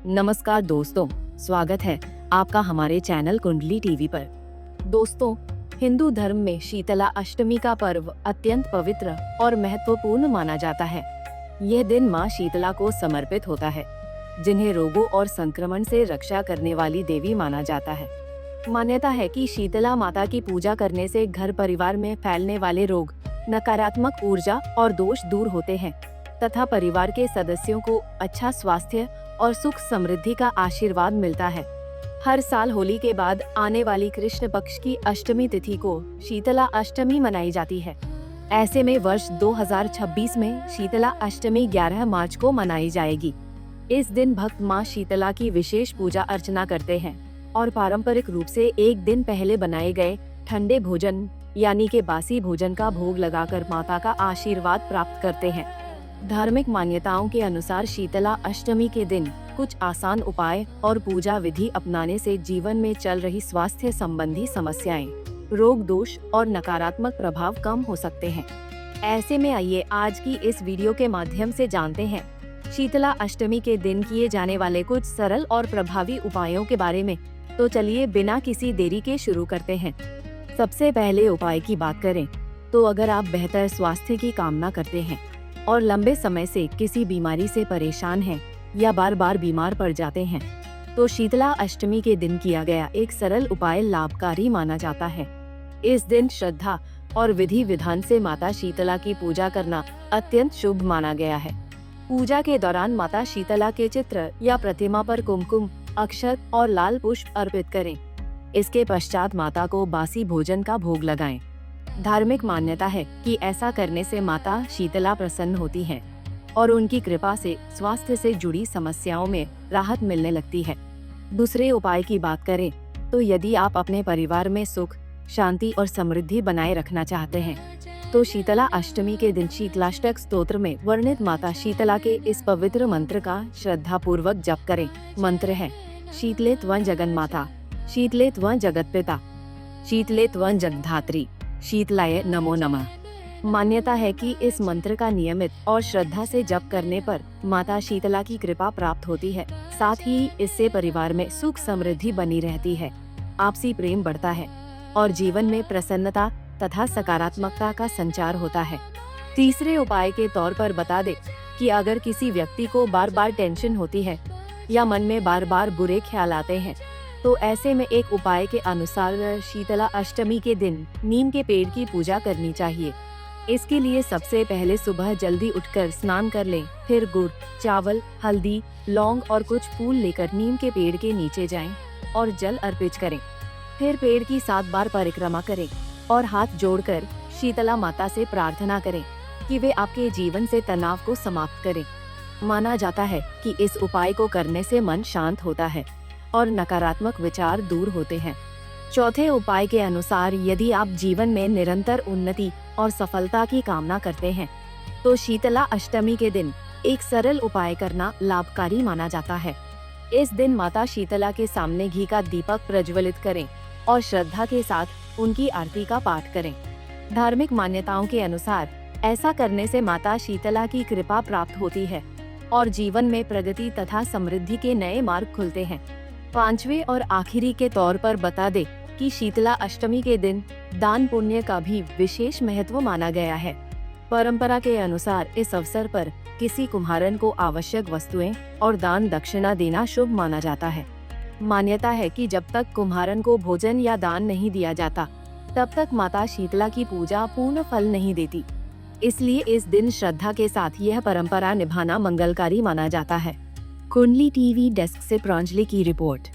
नमस्कार दोस्तों, स्वागत है आपका हमारे चैनल कुंडली टीवी पर। दोस्तों, हिंदू धर्म में शीतला अष्टमी का पर्व अत्यंत पवित्र और महत्वपूर्ण माना जाता है। यह दिन मां शीतला को समर्पित होता है, जिन्हें रोगों और संक्रमण से रक्षा करने वाली देवी माना जाता है। मान्यता है कि शीतला माता की पूजा करने से घर परिवार में फैलने वाले रोग, नकारात्मक ऊर्जा और दोष दूर होते हैं तथा परिवार के सदस्यों को अच्छा स्वास्थ्य और सुख समृद्धि का आशीर्वाद मिलता है। हर साल होली के बाद आने वाली कृष्ण पक्ष की अष्टमी तिथि को शीतला अष्टमी मनाई जाती है। ऐसे में वर्ष 2026 में शीतला अष्टमी 11 मार्च को मनाई जाएगी। इस दिन भक्त मां शीतला की विशेष पूजा अर्चना करते हैं और पारंपरिक रूप से एक दिन पहले बनाए गए ठंडे भोजन यानी के बासी भोजन का भोग लगाकर माता का आशीर्वाद प्राप्त करते हैं। धार्मिक मान्यताओं के अनुसार शीतला अष्टमी के दिन कुछ आसान उपाय और पूजा विधि अपनाने से जीवन में चल रही स्वास्थ्य संबंधी समस्याएं, रोग दोष और नकारात्मक प्रभाव कम हो सकते हैं। ऐसे में आइए आज की इस वीडियो के माध्यम से जानते हैं शीतला अष्टमी के दिन किए जाने वाले कुछ सरल और प्रभावी उपायों के बारे में। तो चलिए बिना किसी देरी के शुरू करते हैं। सबसे पहले उपाय की बात करें तो अगर आप बेहतर स्वास्थ्य की कामना करते हैं और लंबे समय से किसी बीमारी से परेशान हैं या बार बार बीमार पड़ जाते हैं, तो शीतला अष्टमी के दिन किया गया एक सरल उपाय लाभकारी माना जाता है। इस दिन श्रद्धा और विधि विधान से माता शीतला की पूजा करना अत्यंत शुभ माना गया है। पूजा के दौरान माता शीतला के चित्र या प्रतिमा पर कुमकुम, अक्षत और लाल पुष्प अर्पित करें। इसके पश्चात माता को बासी भोजन का भोग लगाएं। धार्मिक मान्यता है कि ऐसा करने से माता शीतला प्रसन्न होती है और उनकी कृपा से स्वास्थ्य से जुड़ी समस्याओं में राहत मिलने लगती है। दूसरे उपाय की बात करें तो यदि आप अपने परिवार में सुख, शांति और समृद्धि बनाए रखना चाहते हैं, तो शीतला अष्टमी के दिन शीतलाष्टक स्तोत्र में वर्णित माता शीतला के इस पवित्र मंत्र का श्रद्धा पूर्वक जप करें। मंत्र है: शीतले त्वं जगन्माता, शीतले त्वं जगत्पिता, शीतले त्वं जगद्धात्री, शीतलाय नमो नमः। मान्यता है कि इस मंत्र का नियमित और श्रद्धा से जप करने पर माता शीतला की कृपा प्राप्त होती है। साथ ही इससे परिवार में सुख समृद्धि बनी रहती है, आपसी प्रेम बढ़ता है और जीवन में प्रसन्नता तथा सकारात्मकता का संचार होता है। तीसरे उपाय के तौर पर बता दे कि अगर किसी व्यक्ति को बार बार टेंशन होती है या मन में बार बार बुरे ख्याल आते हैं, तो ऐसे में एक उपाय के अनुसार शीतला अष्टमी के दिन नीम के पेड़ की पूजा करनी चाहिए। इसके लिए सबसे पहले सुबह जल्दी उठकर स्नान कर लें, फिर गुड़, चावल, हल्दी, लौंग और कुछ फूल लेकर नीम के पेड़ के नीचे जाएं और जल अर्पित करें। फिर पेड़ की 7 बार परिक्रमा करें और हाथ जोड़कर शीतला माता से प्रार्थना करें कि वे आपके जीवन से तनाव को समाप्त करें। माना जाता है कि इस उपाय को करने से मन शांत होता है और नकारात्मक विचार दूर होते हैं। चौथे उपाय के अनुसार यदि आप जीवन में निरंतर उन्नति और सफलता की कामना करते हैं, तो शीतला अष्टमी के दिन एक सरल उपाय करना लाभकारी माना जाता है। इस दिन माता शीतला के सामने घी का दीपक प्रज्वलित करें और श्रद्धा के साथ उनकी आरती का पाठ करें। धार्मिक मान्यताओं के अनुसार ऐसा करने से माता शीतला की कृपा प्राप्त होती है और जीवन में प्रगति तथा समृद्धि के नए मार्ग खुलते हैं। पांचवे और आखिरी के तौर पर बता दे कि शीतला अष्टमी के दिन दान पुण्य का भी विशेष महत्व माना गया है। परंपरा के अनुसार इस अवसर पर किसी कुम्हारन को आवश्यक वस्तुएं और दान दक्षिणा देना शुभ माना जाता है। मान्यता है कि जब तक कुम्हारन को भोजन या दान नहीं दिया जाता, तब तक माता शीतला की पूजा पूर्ण फल नहीं देती। इसलिए इस दिन श्रद्धा के साथ यह परंपरा निभाना मंगलकारी माना जाता है। कुंडली टीवी डेस्क से प्रांजलि की रिपोर्ट।